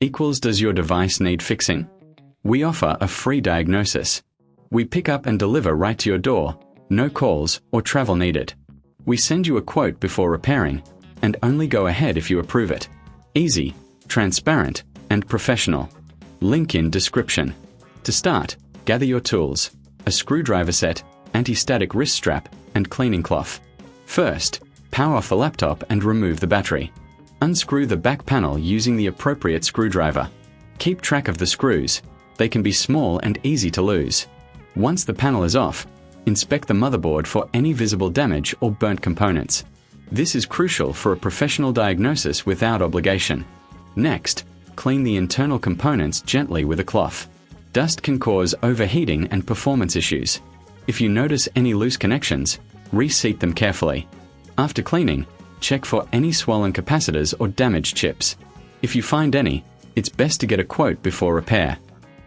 equals does your device need fixing? We offer a free diagnosis. We pick up and deliver right to your door, no calls or travel needed. We send you a quote before repairing, and only go ahead if you approve it. Easy, transparent, and professional. Link in description. To start, gather your tools, a screwdriver set, anti-static wrist strap, and cleaning cloth. First, power off the laptop and remove the battery. Unscrew the back panel using the appropriate screwdriver. Keep track of the screws. They can be small and easy to lose. Once the panel is off, inspect the motherboard for any visible damage or burnt components. This is crucial for a professional diagnosis without obligation. Next, clean the internal components gently with a cloth. Dust can cause overheating and performance issues. If you notice any loose connections, reseat them carefully. After cleaning, check for any swollen capacitors or damaged chips. If you find any, it's best to get a quote before repair.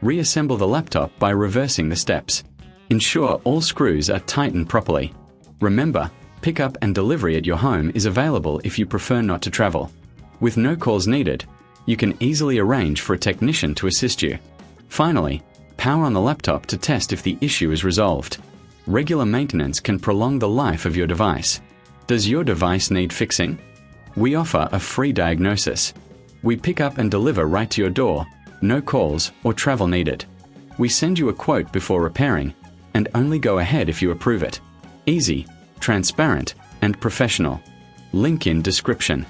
Reassemble the laptop by reversing the steps. Ensure all screws are tightened properly. Remember, pickup and delivery at your home is available if you prefer not to travel. With no calls needed, you can easily arrange for a technician to assist you. Finally, power on the laptop to test if the issue is resolved. Regular maintenance can prolong the life of your device. Does your device need fixing? We offer a free diagnosis. We pick up and deliver right to your door, no calls or travel needed. We send you a quote before repairing, and only go ahead if you approve it. Easy, transparent, and professional. Link in description.